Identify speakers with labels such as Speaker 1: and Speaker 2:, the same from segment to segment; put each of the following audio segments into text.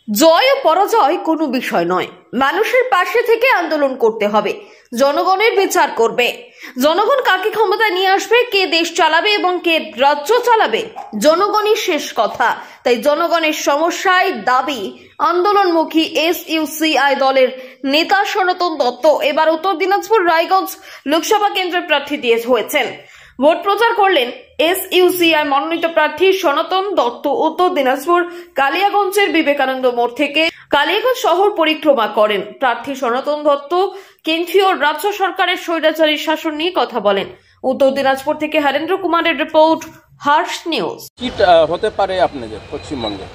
Speaker 1: জয় ও পরাজয় কোনো বিষয় নয়, মানুষের পাশে থেকে আন্দোলন করতে হবে। জনগণের বিচার করবে জনগণ, কাকে ক্ষমতা নিয়ে আসবে, কে দেশ চালাবে এবং কে রাজ্য চালাবে, জনগণই শেষ কথা। তাই জনগণের সমস্যায় দাবি আন্দোলনমুখী এসইউসিআই দলের নেতা সনাতন দত্ত এবার উত্তর দিনাজপুর রায়গঞ্জ লোকসভা কেন্দ্রের প্রার্থী দিয়ে হয়েছেন। ভোট প্রচার করলেন এসইউসিআই মনোনীত প্রার্থী সনাতন দত্ত। উত্তর দিনাজপুর কালিয়াগঞ্জের বিবেকানন্দ মোড় থেকে কালিয়াগঞ্জ শহর পরিক্রমা করেন। প্রার্থী সনাতন দত্ত কেন্দ্রীয় রাজ্য সরকারের স্বৈরাচারী শাসন নিয়ে কথা বলেন। উত্তর দিনাজপুর থেকে হরেন্দ্র কুমারের রিপোর্ট, হার্স নিউজ।
Speaker 2: কি হতে পারে আপনাদের পশ্চিমবঙ্গে?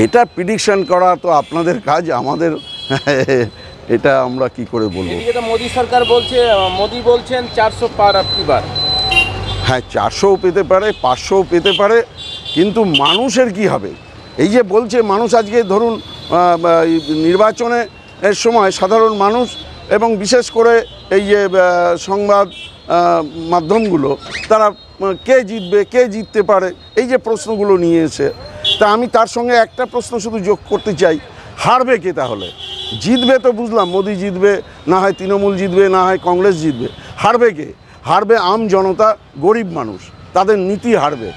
Speaker 3: এটা প্রেডিকশন করা তো আপনাদের কাজ, আমাদের এটা আমরা কি করে বলবো।
Speaker 2: এদিকে মোদী সরকার বলছে, মোদী বলছেন 400 পার আপনি বার।
Speaker 3: হ্যাঁ, 400ও পেতে পারে, 500ও পেতে পারে, কিন্তু মানুষের কি হবে? এই যে বলছে মানুষ, আজকে ধরুন নির্বাচনে এর সময় সাধারণ মানুষ এবং বিশেষ করে এই যে সংবাদ মাধ্যমগুলো, তারা কে জিতবে, কে জিততে পারে, এই যে প্রশ্নগুলো নিয়ে এসে, তা আমি তার সঙ্গে একটা প্রশ্ন শুধু যোগ করতে চাই, হারবে কে তাহলে? জিতবে তো বুঝলাম, মোদি জিতবে, না হয় তৃণমূল জিতবে, না হয় কংগ্রেস জিতবে। হারবে কে? হারবে আম জনতা, গরিব মানুষ, তাদের নীতি হারবে।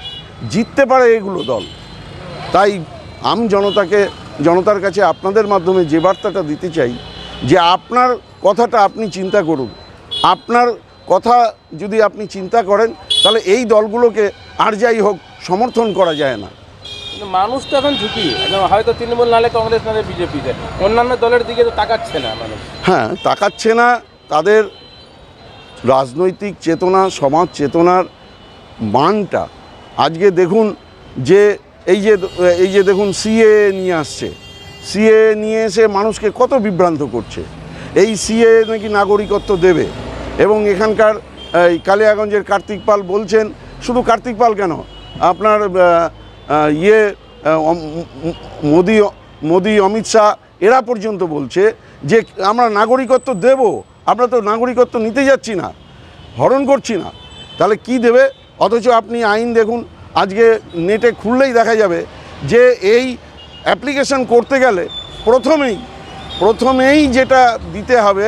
Speaker 3: জিততে পারে এগুলো দল। তাই আম জনতার কাছে আপনাদের মাধ্যমে যে বার্তাটা দিতে চাই, যে আপনার কথাটা আপনি চিন্তা করুন। আপনার কথা যদি আপনি চিন্তা করেন, তাহলে এই দলগুলোকে আর যাই হোক সমর্থন করা যায় না।
Speaker 2: মানুষ তো এখন ঝুঁকি, হয়তো তৃণমূল নালে কংগ্রেস নালে বিজেপিতে, অন্যান্য দলের দিকে তো তাকাচ্ছে না মানুষ। হ্যাঁ,
Speaker 3: তাকাচ্ছে না। তাদের রাজনৈতিক চেতনা, সমাজ চেতনার মানটা আজকে দেখুন, যে এই যে দেখুন সিএ নিয়ে আসছে, সিএ নিয়ে এসে মানুষকে কত বিভ্রান্ত করছে। এই সিএ নাকি নাগরিকত্ব দেবে, এবং এখানকার এই কালিয়াগঞ্জের কার্তিক পাল বলছেন, শুধু কার্তিক পাল কেন, আপনার মোদি অমিত শাহ এরা পর্যন্ত বলছে যে আমরা নাগরিকত্ব দেব। আমরা তো নাগরিকত্ব নিতে যাচ্ছি না, হরণ করছি না, তাহলে কি দেবে? অথচ আপনি আইন দেখুন, আজকে নেটে খুললেই দেখা যাবে যে এই অ্যাপ্লিকেশন করতে গেলে প্রথমেই যেটা দিতে হবে,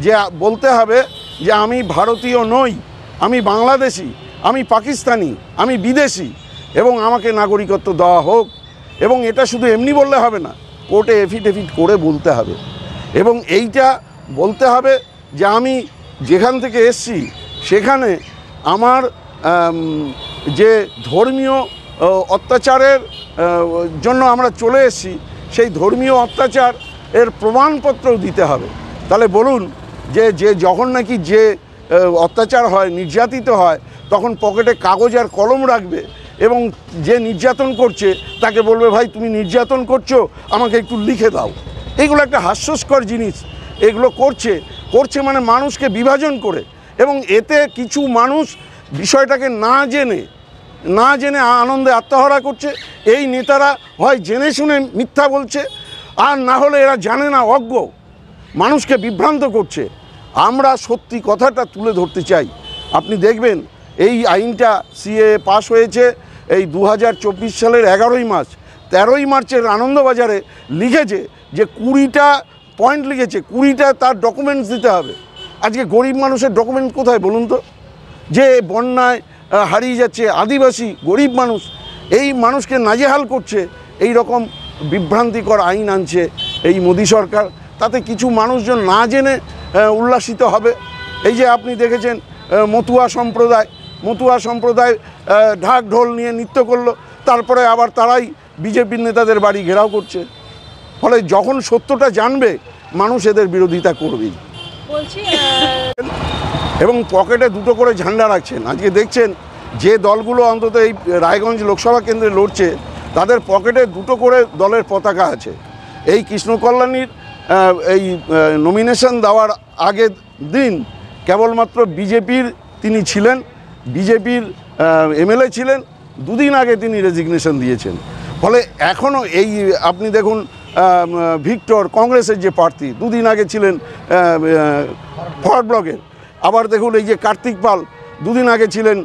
Speaker 3: যে বলতে হবে যে আমি ভারতীয় নই, আমি বাংলাদেশি, আমি পাকিস্তানি, আমি বিদেশি, এবং আমাকে নাগরিকত্ব দেওয়া হোক। এবং এটা শুধু এমনি বললে হবে না, কোর্টে এফিডেভিট করে বলতে হবে। এবং এইটা বলতে হবে যে আমি যেখান থেকে এসছি সেখানে আমার যে ধর্মীয় অত্যাচারের জন্য আমরা চলে এসেছি, সেই ধর্মীয় অত্যাচার এর প্রমাণপত্রও দিতে হবে। তাহলে বলুন, যে যখন নাকি যে অত্যাচার হয়, নির্যাতিত হয়, তখন পকেটে কাগজ আর কলম রাখবে, এবং যে নির্যাতন করছে তাকে বলবে, ভাই তুমি নির্যাতন করছো, আমাকে একটু লিখে দাও। এগুলো একটা হাস্যস্কর জিনিস। এগুলো করছে মানে মানুষকে বিভাজন করে, এবং এতে কিছু মানুষ বিষয়টাকে না জেনে আনন্দে আত্মহারা করছে। এই নেতারা হয় জেনে শুনে মিথ্যা বলছে, আর না হলে এরা জানে না, অজ্ঞ, মানুষকে বিভ্রান্ত করছে। আমরা সত্যি কথাটা তুলে ধরতে চাই। আপনি দেখবেন এই আইনটা সিএ পাস হয়েছে এই 2024 সালের 11ই মার্চ। 13ই মার্চের আনন্দবাজারে লিখেছে যে 20টা পয়েন্ট লিখেছে, 20টা তার ডকুমেন্টস দিতে হবে। আজকে গরিব মানুষের ডকুমেন্ট কোথায় বলুন তো? যে বন্যায় হারিয়ে যাচ্ছে আদিবাসী গরিব মানুষ, এই মানুষকে নাজেহাল করছে, এই রকম বিভ্রান্তিকর আইন আনছে এই মোদী সরকার। তাতে কিছু মানুষজন না জেনে উল্লাসিত হবে। এই যে আপনি দেখেছেন মতুয়া সম্প্রদায় ঢাক ঢোল নিয়ে নৃত্য করলো, তারপরে আবার তারাই বিজেপির নেতাদের বাড়ি ঘেরাও করছে। ফলে যখন সত্যটা জানবে, মানুষ এদের বিরোধিতা করবেই। এবং পকেটে দুটো করে ঝান্ডা রাখছেন। আজকে দেখছেন যে দলগুলো অন্তত এই রায়গঞ্জ লোকসভা কেন্দ্রে লড়ছে, তাদের পকেটে দুটো করে দলের পতাকা আছে। এই কৃষ্ণকল্যাণীর এই নমিনেশন দেওয়ার আগের দিন কেবলমাত্র বিজেপির তিনি ছিলেন, বিজেপির এমএলএ ছিলেন, দুদিন আগে তিনি রেজিগনেশন দিয়েছেন। ফলে এখনও এই আপনি দেখুন ভিক্টর, কংগ্রেসের যে প্রার্থী, দুদিন আগে ছিলেন ফরওয়ার্ড ব্লকের। আবার দেখুন এই যে কার্তিক পাল, দুদিন আগে ছিলেন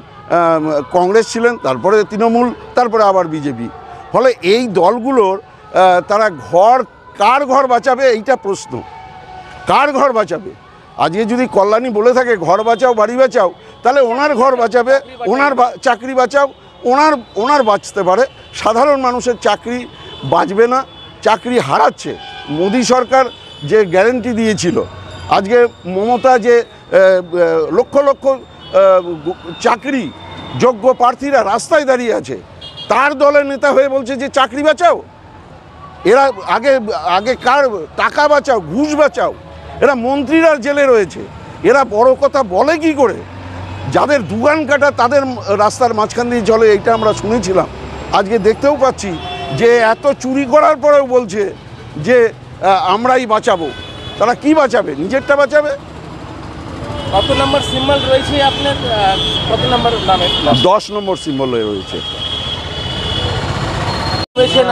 Speaker 3: কংগ্রেস ছিলেন, তারপরে তৃণমূল, তারপরে আবার বিজেপি। ফলে এই দলগুলোর তারা কার ঘর বাঁচাবে এইটা প্রশ্ন। কার ঘর বাঁচাবে? আজকে যদি কল্যাণী বলে থাকে ঘর বাঁচাও বাড়ি বাঁচাও, তাহলে ওনার ঘর বাঁচাবে, ওনার চাকরি বাঁচাও, ওনার বাঁচতে পারে। সাধারণ মানুষের চাকরি বাঁচবে না, চাকরি হারাচ্ছে। মোদী সরকার যে গ্যারেন্টি দিয়েছিল, আজকে মমতা যে লক্ষ লক্ষ চাকরি যোগ্য প্রার্থীরা রাস্তায় দাঁড়িয়ে আছে, তার দলের নেতা হয়ে বলছে যে চাকরি বাঁচাও। এরা আগে কার টাকা বাঁচাও, ঘুষ বাঁচাও। এরা মন্ত্রীরা জেলে রয়েছে, এরা বড় কথা বলে কি করে? যাদের দুগান কাটা তাদের রাস্তার মাঝখান দিয়ে চলে, এইটা আমরা শুনেছিলাম। আজকে দেখতেও পাচ্ছি যে এত চুরি করার পরেও বলছে যে আমরাই বাঁচাবো। তারা কি বাঁচাবে? নিজেরটা বাঁচাবে।
Speaker 2: কত নম্বর সিম্বল রয়েছে আপনার? কত নম্বর নামে?
Speaker 3: 10 নম্বর সিম্বল রয়েছে।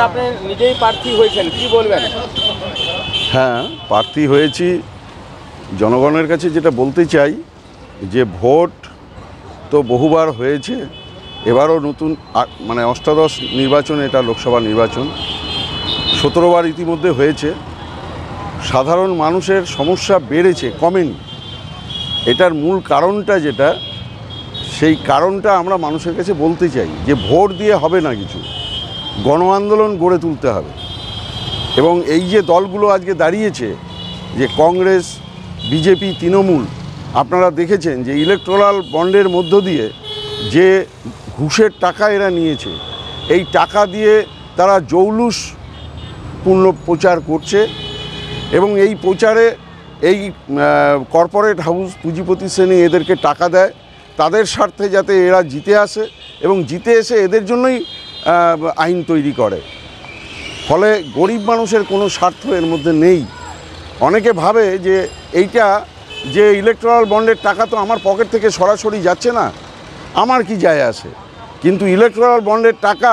Speaker 2: আপনি নিজেই প্রার্থী হয়েছেন, কি বলবেন?
Speaker 3: হ্যাঁ, প্রার্থী হয়েছি। জনগণের কাছে যেটা বলতে চাই যে ভোট তো বহুবার হয়েছে, এবারও নতুন মানে অষ্টাদশ নির্বাচন, এটা লোকসভা নির্বাচন 17 বার ইতিমধ্যে হয়েছে। সাধারণ মানুষের সমস্যা বেড়েছে, কমেনি। এটার মূল কারণটা যেটা, সেই কারণটা আমরা মানুষের কাছে বলতে চাই যে ভোট দিয়ে হবে না কিছু, গণ আন্দোলন গড়ে তুলতে হবে। এবং এই যে দলগুলো আজকে দাঁড়িয়েছে, যে কংগ্রেস, বিজেপি, তৃণমূল, আপনারা দেখেছেন যে ইলেকটোরাল বন্ডের মধ্য দিয়ে যে ঘুষের টাকা এরা নিয়েছে, এই টাকা দিয়ে তারা জৌলুসপূর্ণ প্রচার করছে। এবং এই প্রচারে এই কর্পোরেট হাউস, পুঁজিপতি শ্রেণী এদেরকে টাকা দেয় তাদের স্বার্থে, যাতে এরা জিতে আসে এবং জিতে এসে এদের জন্যই আইন তৈরি করে। ফলে গরিব মানুষের কোনো স্বার্থ এর মধ্যে নেই। অনেকে ভাবে যে এইটা যে ইলেকট্রাল বন্ডের টাকা তো আমার পকেট থেকে সরাসরি যাচ্ছে না, আমার কি যায় আসে। কিন্তু ইলেকট্রাল বন্ডের টাকা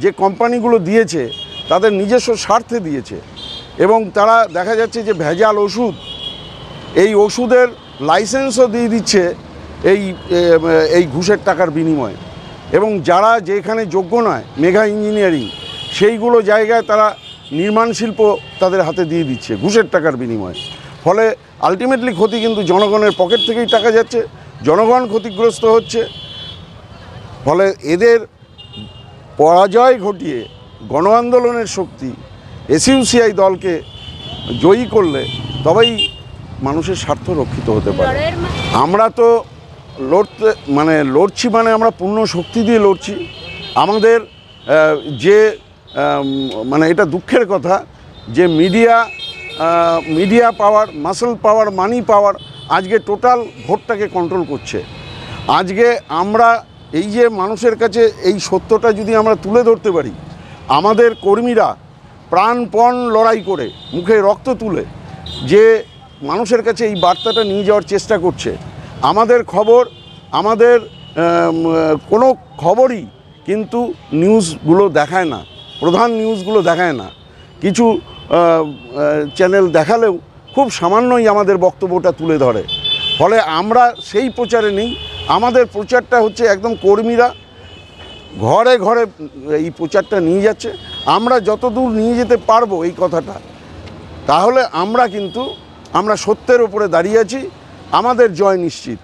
Speaker 3: যে কোম্পানিগুলো দিয়েছে তাদের নিজস্ব স্বার্থে দিয়েছে। এবং তারা দেখা যাচ্ছে যে ভেজাল ওষুধ, এই ওষুধের লাইসেন্সও দিয়ে দিচ্ছে এই ঘুষের টাকার বিনিময়ে। এবং যারা যেখানে যোগ্য নয়, মেগা ইঞ্জিনিয়ারিং, সেইগুলো জায়গায় তারা নির্মাণ শিল্প তাদের হাতে দিয়ে দিচ্ছে ঘুষের টাকার বিনিময়ে। ফলে আলটিমেটলি ক্ষতি কিন্তু জনগণের পকেট থেকেই টাকা যাচ্ছে, জনগণ ক্ষতিগ্রস্ত হচ্ছে। ফলে এদের পরাজয় ঘটিয়ে গণ আন্দোলনের শক্তি, এসইউসিআই দলকে জয়ী করলে তবেই মানুষের স্বার্থ রক্ষিত হতে পারে। আমরা তো লড়ছি মানে আমরা পূর্ণ শক্তি দিয়ে লড়ছি। আমাদের যে এটা দুঃখের কথা যে মিডিয়া পাওয়ার, মাসল পাওয়ার, মানি পাওয়ার আজকে টোটাল ভোটটাকে কন্ট্রোল করছে। আজকে আমরা এই যে মানুষের কাছে এই সত্যটা যদি আমরা তুলে ধরতে পারি, আমাদের কর্মীরা প্রাণপণ লড়াই করে মুখে রক্ত তুলে যে মানুষের কাছে এই বার্তাটা নিয়ে যাওয়ার চেষ্টা করছে। আমাদের খবর, আমাদের কোনো খবরই কিন্তু নিউজগুলো দেখায় না, প্রধান নিউজগুলো দেখায় না। কিছু চ্যানেল দেখালেও খুব সামান্যই আমাদের বক্তব্যটা তুলে ধরে। ফলে আমরা সেই প্রচারে নেই। আমাদের প্রচারটা হচ্ছে একদম কর্মীরা ঘরে ঘরে এই প্রচারটা নিয়ে যাচ্ছে। আমরা যতদূর নিয়ে যেতে পারবো এই কথাটা, তাহলে আমরা সত্যের উপরে দাঁড়িয়ে আছি, আমাদের জয় নিশ্চিত।